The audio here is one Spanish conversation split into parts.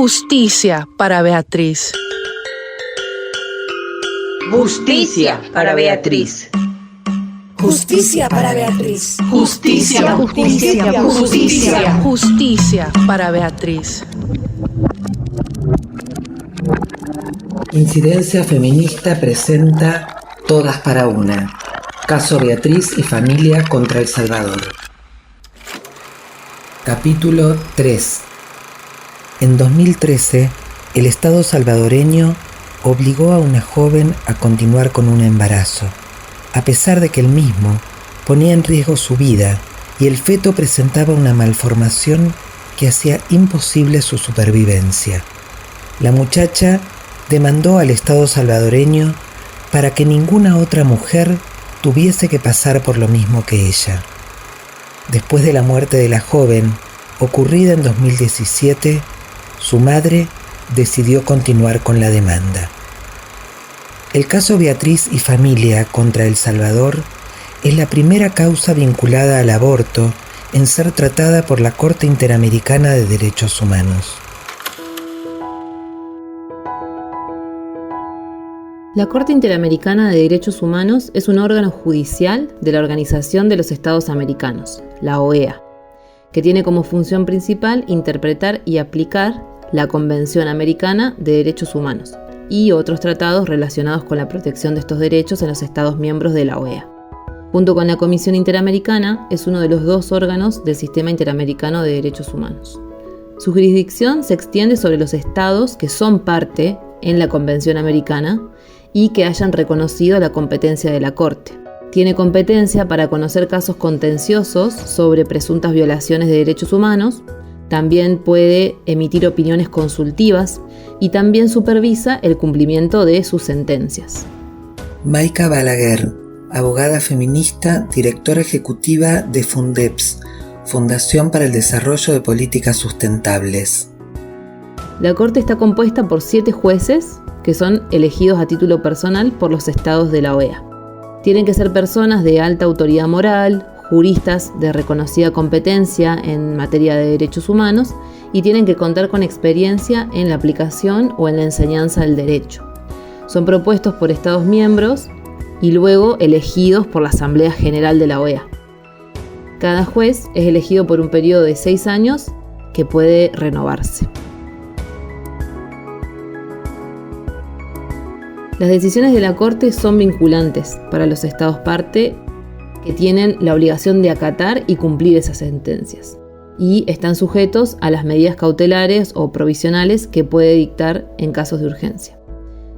Justicia para Beatriz. Justicia para Beatriz. Justicia para Beatriz. Justicia, justicia, justicia, justicia para Beatriz. Incidencia Feminista presenta Todas para Una. Caso Beatriz y familia contra El Salvador. Capítulo 3. En 2013, el Estado salvadoreño obligó a una joven a continuar con un embarazo, a pesar de que el mismo ponía en riesgo su vida y el feto presentaba una malformación que hacía imposible su supervivencia. La muchacha demandó al Estado salvadoreño para que ninguna otra mujer tuviese que pasar por lo mismo que ella. Después de la muerte de la joven, ocurrida en 2017, su madre decidió continuar con la demanda. El caso Beatriz y familia contra El Salvador es la primera causa vinculada al aborto en ser tratada por la Corte Interamericana de Derechos Humanos. La Corte Interamericana de Derechos Humanos es un órgano judicial de la Organización de los Estados Americanos, la OEA, que tiene como función principal interpretar y aplicar la Convención Americana de Derechos Humanos y otros tratados relacionados con la protección de estos derechos en los Estados miembros de la OEA. Junto con la Comisión Interamericana, es uno de los dos órganos del Sistema Interamericano de Derechos Humanos. Su jurisdicción se extiende sobre los estados que son parte en la Convención Americana y que hayan reconocido la competencia de la Corte. Tiene competencia para conocer casos contenciosos sobre presuntas violaciones de derechos humanos. También puede emitir opiniones consultivas y también supervisa el cumplimiento de sus sentencias. Maika Balaguer, abogada feminista, directora ejecutiva de Fundeps, Fundación para el Desarrollo de Políticas Sustentables. La Corte está compuesta por 7 jueces que son elegidos a título personal por los estados de la OEA. Tienen que ser personas de alta autoridad moral, juristas de reconocida competencia en materia de derechos humanos y tienen que contar con experiencia en la aplicación o en la enseñanza del derecho. Son propuestos por estados miembros y luego elegidos por la Asamblea General de la OEA. Cada juez es elegido por un periodo de 6 años que puede renovarse. Las decisiones de la Corte son vinculantes para los estados parte que tienen la obligación de acatar y cumplir esas sentencias y están sujetos a las medidas cautelares o provisionales que puede dictar en casos de urgencia.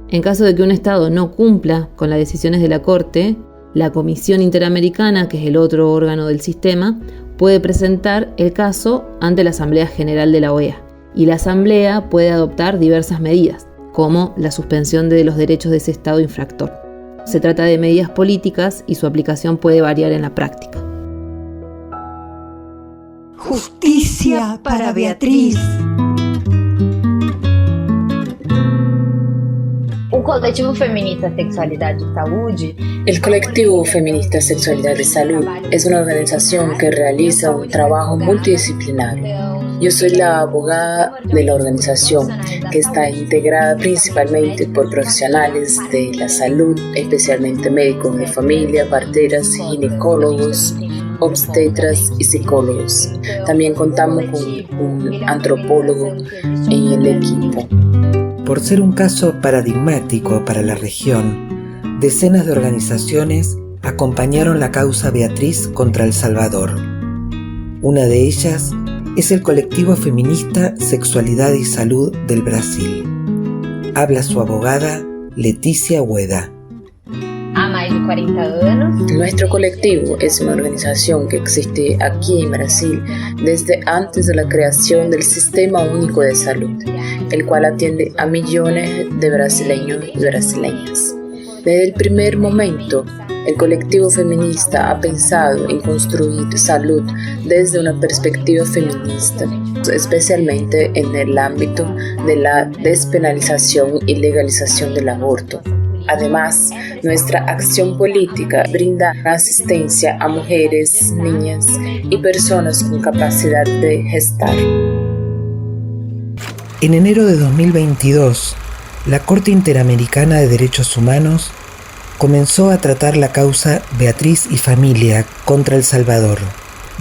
En caso de que un estado no cumpla con las decisiones de la Corte, la Comisión Interamericana, que es el otro órgano del sistema, puede presentar el caso ante la Asamblea General de la OEA y la Asamblea puede adoptar diversas medidas, como la suspensión de los derechos de ese estado infractor. Se trata de medidas políticas y su aplicación puede variar en la práctica. Justicia para Beatriz. El colectivo feminista Sexualidad y Salud es una organización que realiza un trabajo multidisciplinario. Yo soy la abogada de la organización, que está integrada principalmente por profesionales de la salud, especialmente médicos de familia, parteras, ginecólogos, obstetras y psicólogos. También contamos con un antropólogo en el equipo. Por ser un caso paradigmático para la región, decenas de organizaciones acompañaron la causa Beatriz contra El Salvador. Una de ellas es el colectivo feminista Sexualidad y Salud del Brasil. Habla su abogada Leticia Hueda. Nuestro colectivo es una organización que existe aquí en Brasil desde antes de la creación del Sistema Único de Salud, el cual atiende a millones de brasileños y brasileñas. Desde el primer momento, el colectivo feminista ha pensado en construir salud desde una perspectiva feminista, especialmente en el ámbito de la despenalización y legalización del aborto. Además, nuestra acción política brinda asistencia a mujeres, niñas y personas con capacidad de gestar. En enero de 2022, la Corte Interamericana de Derechos Humanos comenzó a tratar la causa Beatriz y Familia contra El Salvador,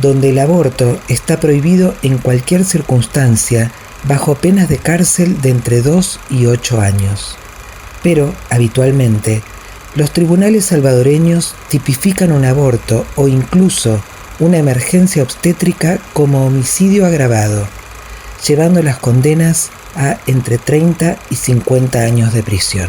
donde el aborto está prohibido en cualquier circunstancia bajo penas de cárcel de entre 2 y 8 años. Pero, habitualmente, los tribunales salvadoreños tipifican un aborto o incluso una emergencia obstétrica como homicidio agravado, llevando las condenas a entre 30 y 50 años de prisión.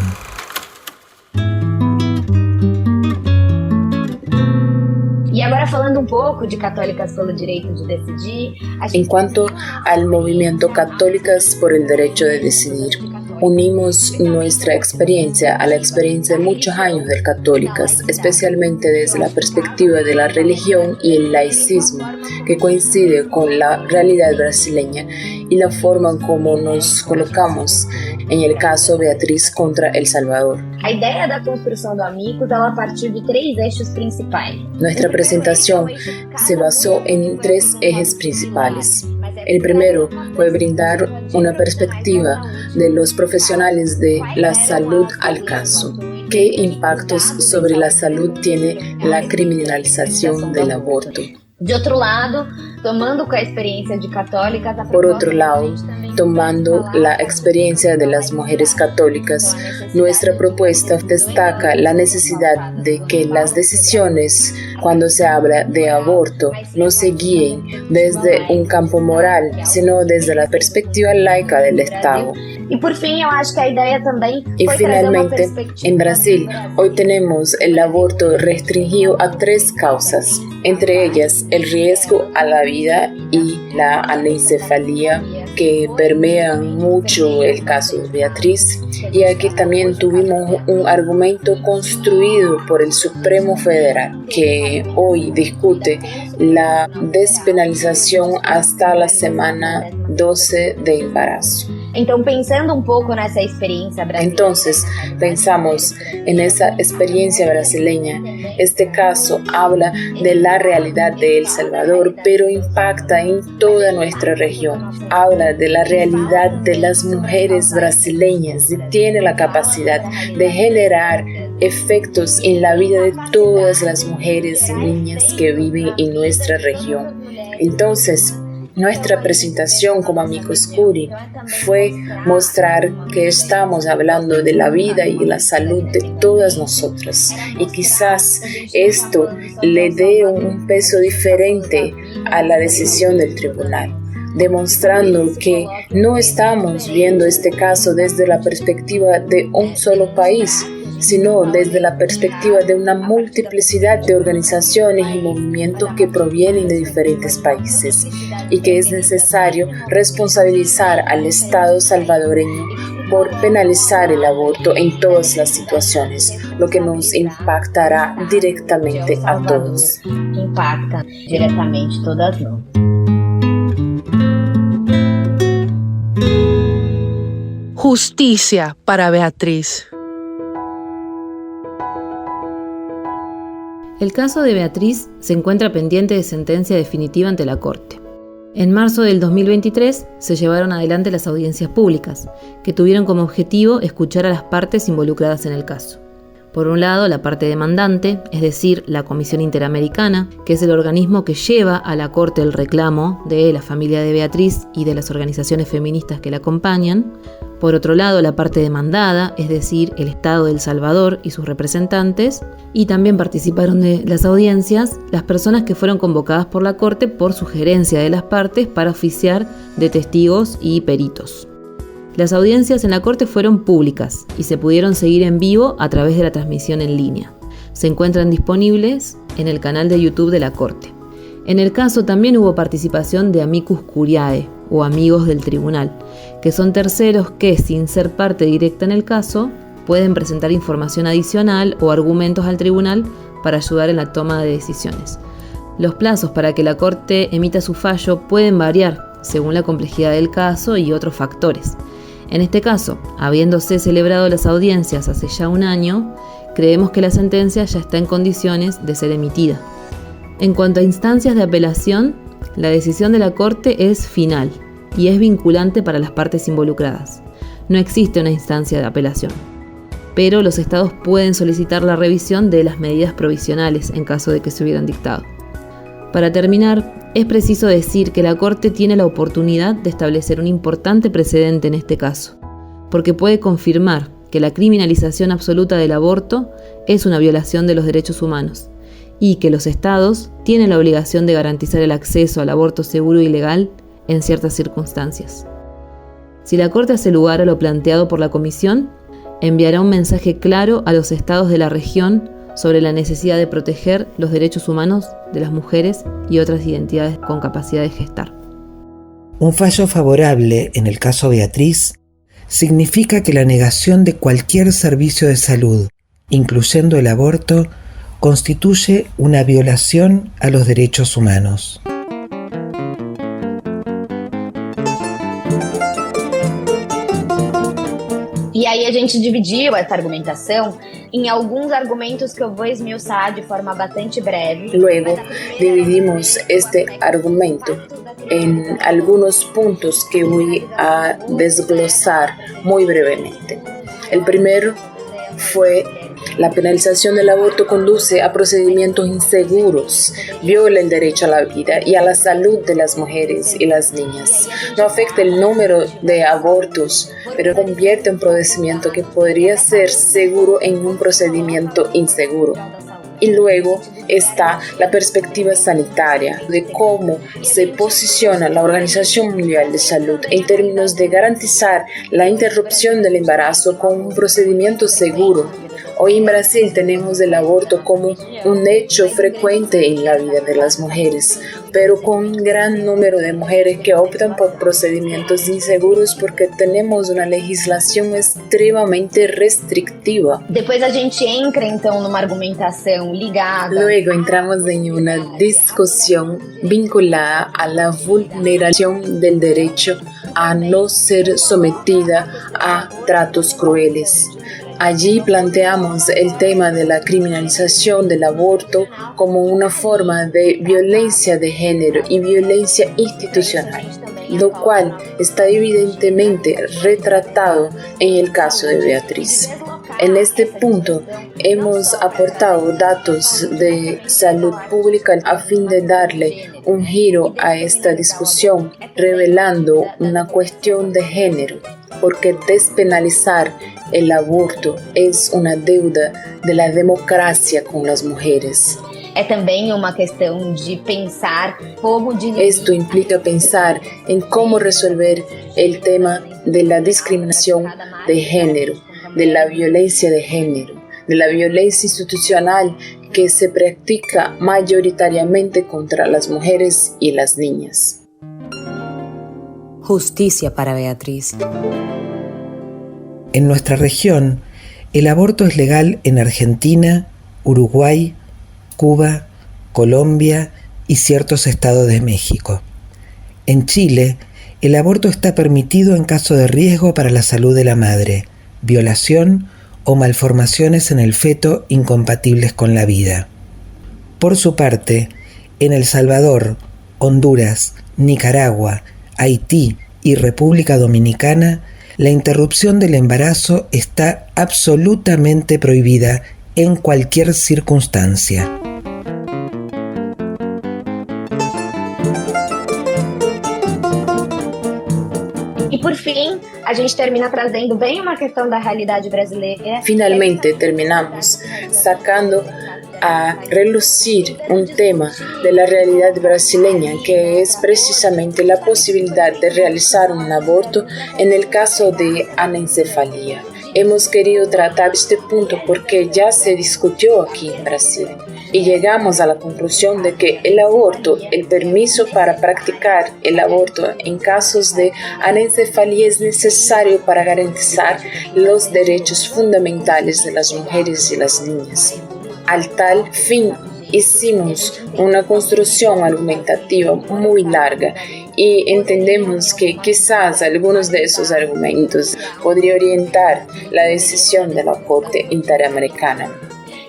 Agora falando poco de Católicas pelo Derecho de Decidir. En cuanto al movimiento Católicas por el Derecho de Decidir, unimos nuestra experiencia a la experiencia de muchos años de Católicas, especialmente desde la perspectiva de la religión y el laicismo, que coincide con la realidad brasileña y la forma como nos colocamos en el caso Beatriz contra El Salvador. A ideia da construção do Amicus ela partiu de 3 eixos principais. Nuestra presentación se basó en 3 ejes principales. El primero fue brindar una perspectiva de los profesionales de la salud al caso. ¿Qué impactos sobre la salud tiene la criminalización del aborto? De outro lado, tomando com a experiência de católicas... Por otro lado, tomando la experiencia de las mujeres católicas, nuestra propuesta destaca la necesidad de que las decisiones, cuando se habla de aborto, no se guíen desde un campo moral, sino desde la perspectiva laica del Estado. Y por fin, yo acho que a idea también... Y finalmente, en Brasil, hoy tenemos el aborto restringido a 3 causas, entre ellas el riesgo a la vida y la anencefalia, que permean mucho el caso de Beatriz. Y aquí también tuvimos un argumento construido por el Supremo Federal, que hoy discute la despenalización hasta la semana 12 de embarazo. Entonces, pensamos en esa experiencia brasileña. Este caso habla de la realidad de El Salvador, pero impacta en toda nuestra región. Habla de la realidad de las mujeres brasileñas y tiene la capacidad de generar efectos en la vida de todas las mujeres y niñas que viven en nuestra región. Entonces, nuestra presentación como Amicus Curiae fue mostrar que estamos hablando de la vida y la salud de todas nosotras, y quizás esto le dé un peso diferente a la decisión del tribunal, demostrando que no estamos viendo este caso desde la perspectiva de un solo país, sino desde la perspectiva de una multiplicidad de organizaciones y movimientos que provienen de diferentes países, y que es necesario responsabilizar al Estado salvadoreño por penalizar el aborto en todas las situaciones, lo que nos impactará directamente a todos. Impacta diretamente todas nós. Justicia para Beatriz. El caso de Beatriz se encuentra pendiente de sentencia definitiva ante la Corte. En marzo del 2023 se llevaron adelante las audiencias públicas, que tuvieron como objetivo escuchar a las partes involucradas en el caso. Por un lado, la parte demandante, es decir, la Comisión Interamericana, que es el organismo que lleva a la Corte el reclamo de la familia de Beatriz y de las organizaciones feministas que la acompañan. Por otro lado, la parte demandada, es decir, el Estado de El Salvador y sus representantes, y también participaron de las audiencias las personas que fueron convocadas por la Corte por sugerencia de las partes para oficiar de testigos y peritos. Las audiencias en la Corte fueron públicas y se pudieron seguir en vivo a través de la transmisión en línea. Se encuentran disponibles en el canal de YouTube de la Corte. En el caso también hubo participación de Amicus Curiae, o amigos del tribunal, que son terceros que, sin ser parte directa en el caso, pueden presentar información adicional o argumentos al tribunal para ayudar en la toma de decisiones. Los plazos para que la Corte emita su fallo pueden variar según la complejidad del caso y otros factores. En este caso, habiéndose celebrado las audiencias hace ya un año, creemos que la sentencia ya está en condiciones de ser emitida. En cuanto a instancias de apelación, la decisión de la Corte es final y es vinculante para las partes involucradas. No existe una instancia de apelación, pero los estados pueden solicitar la revisión de las medidas provisionales en caso de que se hubieran dictado. Para terminar, es preciso decir que la Corte tiene la oportunidad de establecer un importante precedente en este caso, porque puede confirmar que la criminalización absoluta del aborto es una violación de los derechos humanos y que los estados tienen la obligación de garantizar el acceso al aborto seguro y legal en ciertas circunstancias. Si la Corte hace lugar a lo planteado por la Comisión, enviará un mensaje claro a los estados de la región sobre la necesidad de proteger los derechos humanos de las mujeres y otras identidades con capacidad de gestar. Un fallo favorable en el caso Beatriz significa que la negación de cualquier servicio de salud, incluyendo el aborto, constituye una violación a los derechos humanos. E aí a gente dividiu essa argumentação em alguns argumentos que eu vou esmiuçar de forma bastante breve. Luego dividimos este argumento en algunos puntos que voy a desglosar muy brevemente. El primero fue: la penalización del aborto conduce a procedimientos inseguros, viola el derecho a la vida y a la salud de las mujeres y las niñas. No afecta el número de abortos, pero convierte un procedimiento que podría ser seguro en un procedimiento inseguro. Y luego está la perspectiva sanitaria de cómo se posiciona la Organización Mundial de Salud en términos de garantizar la interrupción del embarazo con un procedimiento seguro. Hoy en Brasil tenemos el aborto como un hecho frecuente en la vida de las mujeres, pero con un gran número de mujeres que optan por procedimientos inseguros porque tenemos una legislación extremamente restrictiva. Depois a gente entra então numa argumentação ligada. Luego entramos en una discusión vinculada a la vulneración del derecho a no ser sometida a tratos crueles. Allí planteamos el tema de la criminalización del aborto como una forma de violencia de género y violencia institucional, lo cual está evidentemente retratado en el caso de Beatriz. En este punto hemos aportado datos de salud pública a fin de darle un giro a esta discusión, revelando una cuestión de género, porque despenalizar el aborto es una deuda de la democracia con las mujeres. É também uma questão de pensar como Esto implica pensar en cómo resolver el tema de la discriminación de género, de la violencia de género, de la violencia institucional que se practica mayoritariamente contra las mujeres y las niñas. Justicia para Beatriz. En nuestra región, el aborto es legal en Argentina, Uruguay, Cuba, Colombia y ciertos estados de México. En Chile, el aborto está permitido en caso de riesgo para la salud de la madre, violación o malformaciones en el feto incompatibles con la vida. Por su parte, en El Salvador, Honduras, Nicaragua, Haití y República Dominicana, la interrupción del embarazo está absolutamente prohibida en cualquier circunstancia. E por fim, a gente termina trazendo bem uma questão da realidade brasileira. Finalmente terminamos sacando a relucir un tema de la realidad brasileña, que es precisamente la posibilidad de realizar un aborto en el caso de anencefalía. Hemos querido tratar este punto porque ya se discutió aquí en Brasil y llegamos a la conclusión de que el aborto, el permiso para practicar el aborto en casos de anencefalía es necesario para garantizar los derechos fundamentales de las mujeres y las niñas. Al tal fin, hicimos una construcción argumentativa muy larga y entendemos que quizás algunos de esos argumentos podrían orientar la decisión de la Corte Interamericana.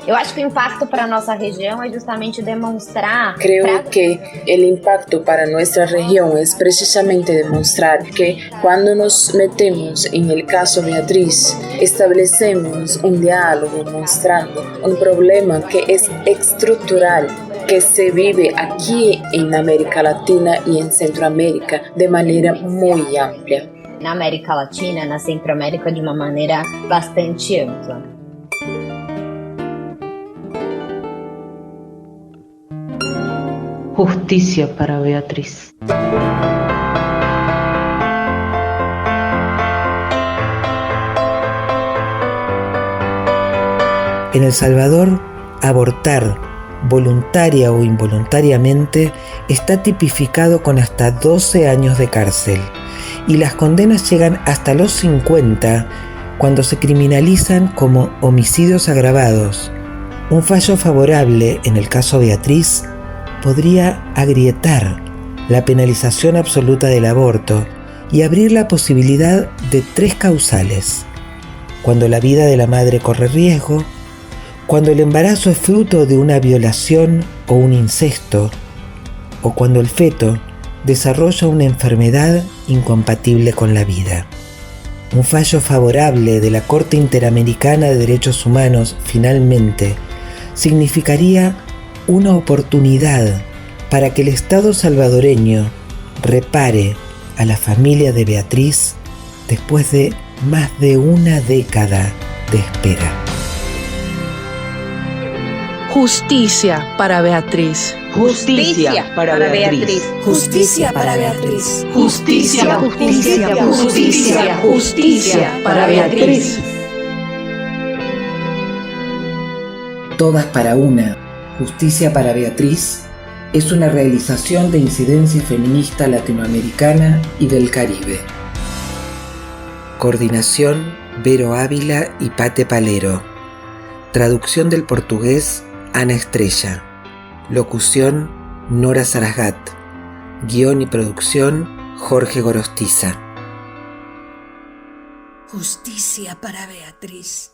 Eu acho que o impacto para a nossa região é justamente demonstrar... Creo que el impacto para nuestra región es precisamente demostrar que cuando nos metemos en el caso Beatriz, establecemos un diálogo mostrando un problema que es estructural, que se vive aquí en América Latina y en Centroamérica de manera muy amplia. Na América Latina, na Centroamérica, de uma maneira bastante ampla. Justicia para Beatriz. En El Salvador, abortar, voluntaria o involuntariamente, está tipificado con hasta 12 años de cárcel, y las condenas llegan hasta los 50 cuando se criminalizan como homicidios agravados. Un fallo favorable en el caso Beatriz podría agrietar la penalización absoluta del aborto y abrir la posibilidad de 3 causales: cuando la vida de la madre corre riesgo, cuando el embarazo es fruto de una violación o un incesto, o cuando el feto desarrolla una enfermedad incompatible con la vida. Un fallo favorable de la Corte Interamericana de Derechos Humanos, finalmente, significaría una oportunidad para que el Estado salvadoreño repare a la familia de Beatriz después de más de una década de espera. Justicia para Beatriz. Justicia para Beatriz. Justicia para Beatriz. Justicia, justicia, justicia, justicia para Beatriz. Todas para una. Justicia para Beatriz es una realización de Incidencia Feminista Latinoamericana y del Caribe. Coordinación: Vero Ávila y Pate Palero. Traducción del portugués: Ana Estrella. Locución: Nora Sarasgat. Guión y producción: Jorge Gorostiza. Justicia para Beatriz.